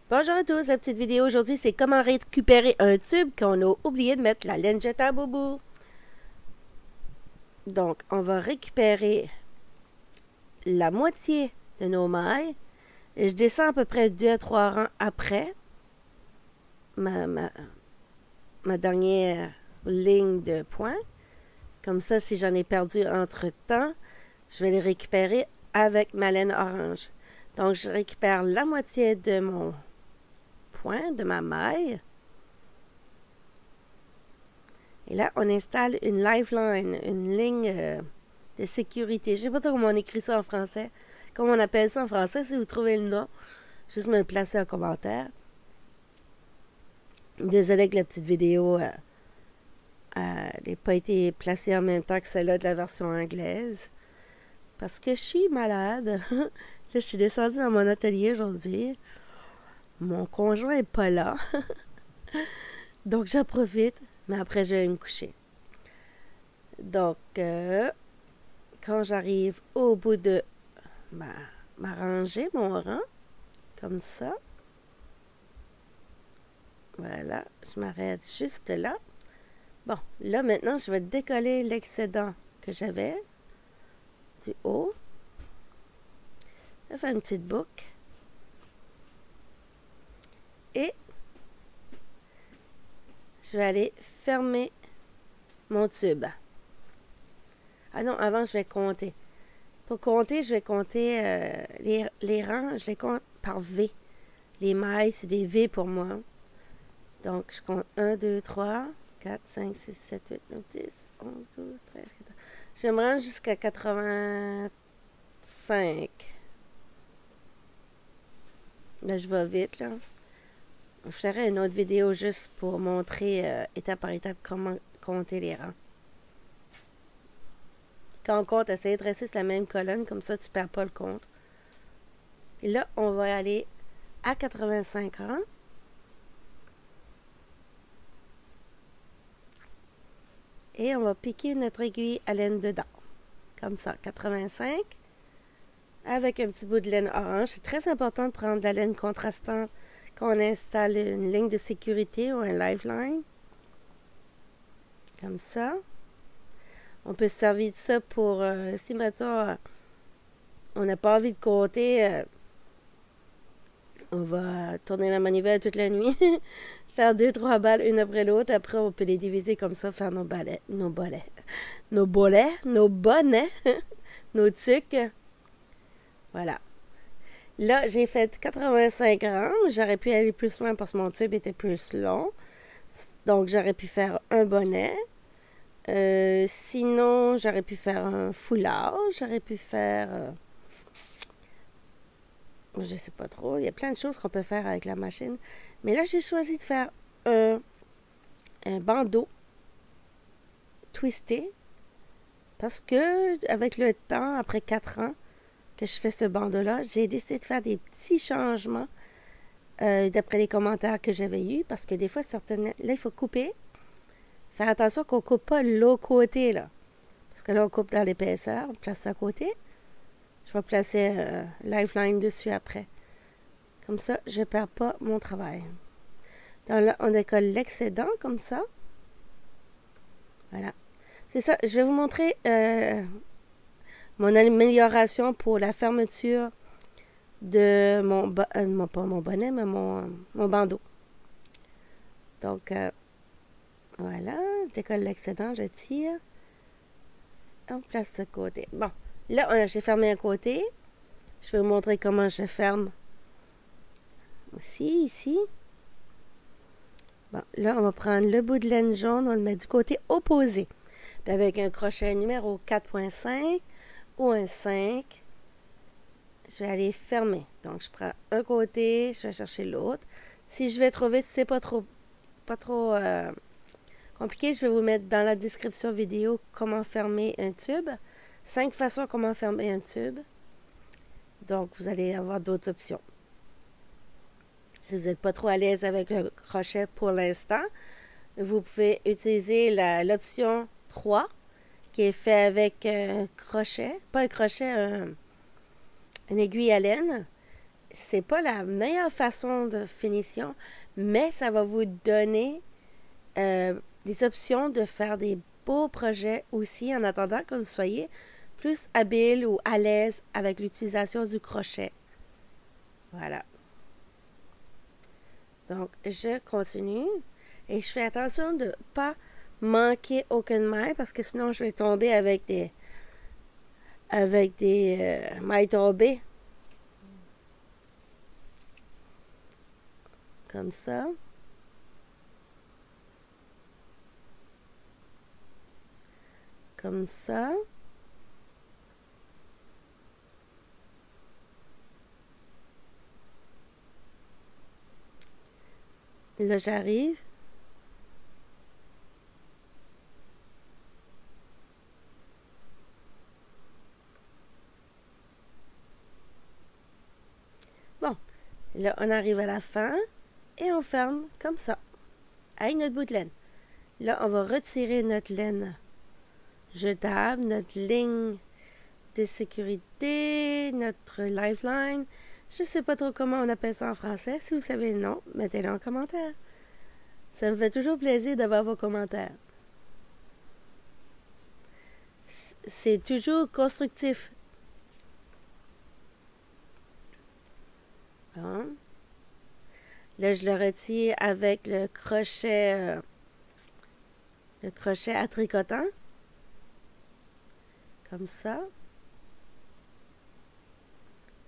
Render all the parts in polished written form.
Bonjour à tous, la petite vidéo aujourd'hui c'est comment récupérer un tube qu'on a oublié de mettre la laine jetable au bout. Donc on va récupérer la moitié de nos mailles. Et je descends à peu près 2 à 3 rangs après ma dernière ligne de points. Comme ça, si j'en ai perdu entre-temps, je vais les récupérer avec ma laine orange. Donc je récupère la moitié de mon point, de ma maille. Et là, on installe une lifeline, une ligne de sécurité. Je ne sais pas trop comment on écrit ça en français. Comment on appelle ça en français, si vous trouvez le nom. Juste me le placer en commentaire. Désolée que la petite vidéo n'ait pas été placée en même temps que celle-là de la version anglaise. Parce que je suis malade. Là, je suis descendue dans mon atelier aujourd'hui. Mon conjoint n'est pas là. Donc, j'en profite. Mais après, je vais me coucher. Donc, quand j'arrive au bout de ma rangée, mon rang, comme ça, voilà, je m'arrête juste là. Bon, là, maintenant, je vais décoller l'excédent que j'avais du haut. Je vais faire une petite boucle. Et je vais aller fermer mon tube. Ah non, avant, je vais compter. Pour compter, je vais compter les rangs, je les compte par V. Les mailles, c'est des V pour moi. Donc, je compte 1, 2, 3, 4, 5, 6, 7, 8, 9, 10, 11, 12, 13, 14. Je vais me rendre jusqu'à 85. Là, je vais vite, là. Je ferai une autre vidéo juste pour montrer étape par étape comment compter les rangs. Quand on compte, essayez de rester sur la même colonne, comme ça tu ne perds pas le compte. Et là, on va aller à 85 rangs. Et on va piquer notre aiguille à laine dedans. Comme ça, 85. Avec un petit bout de laine orange. C'est très important de prendre de la laine contrastante quand on installe une ligne de sécurité ou un lifeline. Comme ça. On peut se servir de ça pour, si maintenant on n'a pas envie de compter, on va tourner la manivelle toute la nuit, faire 2-3 balles une après l'autre. Après, on peut les diviser comme ça, faire nos bonnets, nos tucs. Voilà. Là, j'ai fait 85 rangs. J'aurais pu aller plus loin parce que mon tube était plus long. Donc, j'aurais pu faire un bonnet. Sinon, j'aurais pu faire un foulard. J'aurais pu faire... je sais pas trop. Il y a plein de choses qu'on peut faire avec la machine. Mais là, j'ai choisi de faire un bandeau twisté. Parce que, avec le temps, après 4 ans que je fais ce bandeau-là, j'ai décidé de faire des petits changements d'après les commentaires que j'avais eus. Parce que des fois, certaines... Là, il faut couper. Faire attention qu'on ne coupe pas l'autre côté, là. Parce que là, on coupe dans l'épaisseur. On place ça à côté. Je vais placer un lifeline dessus après. Comme ça, je ne perds pas mon travail. Donc là, on décolle l'excédent, comme ça. Voilà. C'est ça. Je vais vous montrer mon amélioration pour la fermeture de pas mon bonnet, mais mon bandeau. Donc, voilà, je décolle l'excédent, je tire. On place ce côté. Bon, là, j'ai fermé un côté. Je vais vous montrer comment je ferme aussi, ici. Bon, là, on va prendre le bout de laine jaune, on le met du côté opposé. Puis avec un crochet numéro 4.5 ou un 5, je vais aller fermer. Donc, je prends un côté, je vais chercher l'autre. Si je vais trouver, si c'est pas trop compliqué, je vais vous mettre dans la description vidéo comment fermer un tube. 5 façons comment fermer un tube. Donc, vous allez avoir d'autres options. Si vous n'êtes pas trop à l'aise avec le crochet pour l'instant, vous pouvez utiliser l'option 3 qui est fait avec un crochet, pas un crochet, une aiguille à laine. c'est pas la meilleure façon de finition, mais ça va vous donner des options de faire des beaux projets aussi en attendant que vous soyez plus habile ou à l'aise avec l'utilisation du crochet. Voilà. Donc, je continue et je fais attention de ne pas manquer aucune maille parce que sinon je vais tomber avec des mailles tombées. Comme ça. Comme ça. Là, j'arrive. Bon, là, on arrive à la fin et on ferme comme ça, avec notre bout de laine. Là, on va retirer notre laine jetable, notre ligne de sécurité, notre lifeline. Je ne sais pas trop comment on appelle ça en français. Si vous savez le nom, mettez-le en commentaire. Ça me fait toujours plaisir d'avoir vos commentaires. C'est toujours constructif. Bon. Là, je le retire avec le crochet à tricotant. Comme ça.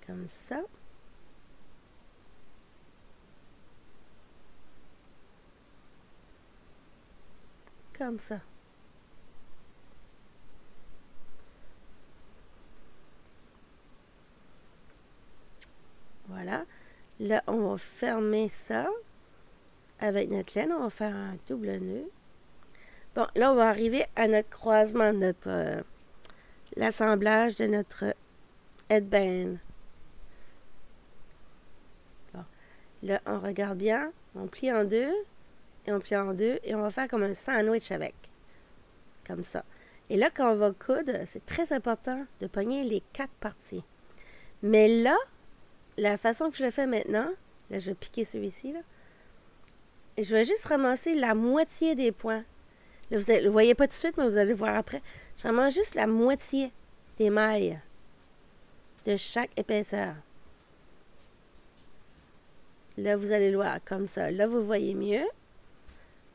Comme ça. Comme ça. Voilà. Là, on va fermer ça avec notre laine. On va faire un double nœud. Bon, là, on va arriver à notre croisement, l'assemblage de notre headband. Bon. Là, on regarde bien. On plie en deux. Et on plie en deux. Et on va faire comme un sandwich avec. Comme ça. Et là, quand on va coudre, c'est très important de pogner les 4 parties. Mais là, la façon que je le fais maintenant, là, je vais piquer celui-ci, là. Et je vais juste ramasser la moitié des points. Là, vous ne le voyez pas tout de suite, mais vous allez le voir après. Je ramasse juste la moitié des mailles de chaque épaisseur. Là, vous allez le voir comme ça. Là, vous voyez mieux.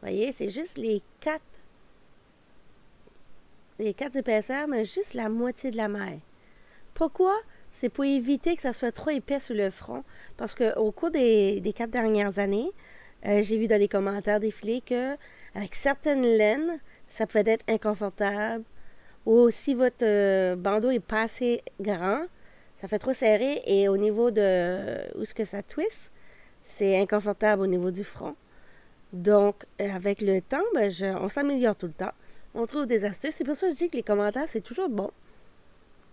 Vous voyez, c'est juste les 4 épaisseurs, mais juste la moitié de la maille. Pourquoi? C'est pour éviter que ça soit trop épais sur le front. Parce qu'au cours des 4 dernières années, j'ai vu dans les commentaires défiler qu'avec certaines laines, ça pouvait être inconfortable. Ou si votre bandeau est pas assez grand, ça fait trop serré et au niveau de où est-ce que ça twist, c'est inconfortable au niveau du front. Donc, avec le temps, on s'améliore tout le temps. On trouve des astuces. C'est pour ça que je dis que les commentaires, c'est toujours bon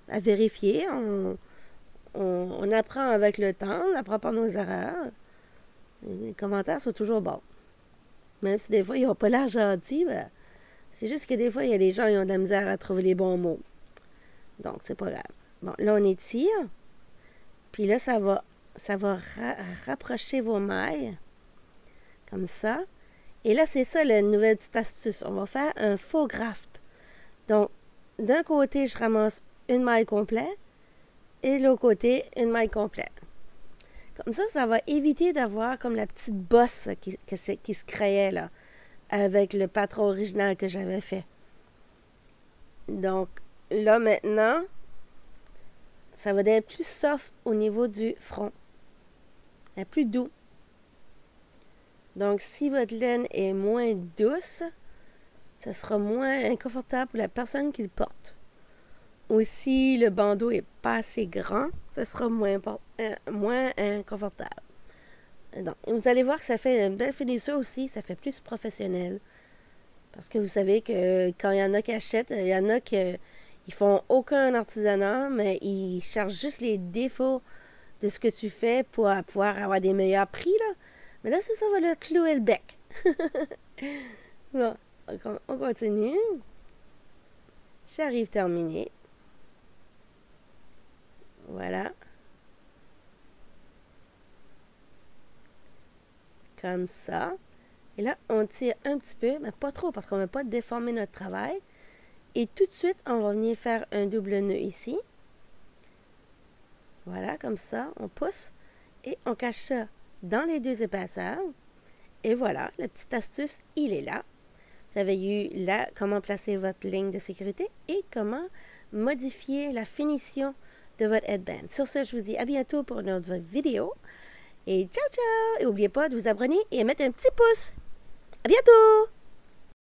à vérifier. On apprend avec le temps, on apprend par nos erreurs. Les commentaires sont toujours bons. Même si des fois, ils n'ont pas l'air gentils, c'est juste que des fois, il y a des gens qui ont de la misère à trouver les bons mots. Donc, c'est pas grave. Bon, là, on étire. Puis là, ça va rapprocher vos mailles. Comme ça. Et là, c'est ça la nouvelle petite astuce. On va faire un faux graft. Donc, d'un côté, je ramasse une maille complète. Et de l'autre côté, une maille complète. Comme ça va éviter d'avoir comme la petite bosse qui se créait là, avec le patron original que j'avais fait. Donc, là maintenant, ça va être plus soft au niveau du front. Plus doux. Donc, si votre laine est moins douce, ça sera moins inconfortable pour la personne qui le porte. Ou si le bandeau n'est pas assez grand, ça sera moins inconfortable. Donc, vous allez voir que ça fait une belle finition aussi, ça fait plus professionnel. Parce que vous savez que quand il y en a qui achètent, il y en a qui ils font aucun artisanat, mais ils cherchent juste les défauts de ce que tu fais pour pouvoir avoir des meilleurs prix, là. Mais là, ça va le clouer le bec. Bon, on continue. J'arrive terminé. Voilà. comme ça. Et là, on tire un petit peu, mais pas trop parce qu'on ne veut pas déformer notre travail. Et tout de suite, on va venir faire un double nœud ici. Voilà, comme ça, on pousse et on cache ça dans les deux épaisseurs. Et voilà, la petite astuce, il est là. Vous avez eu là comment placer votre ligne de sécurité et comment modifier la finition de votre headband. Sur ce, je vous dis à bientôt pour une autre vidéo. Et ciao, ciao! Et n'oubliez pas de vous abonner et de mettre un petit pouce. À bientôt!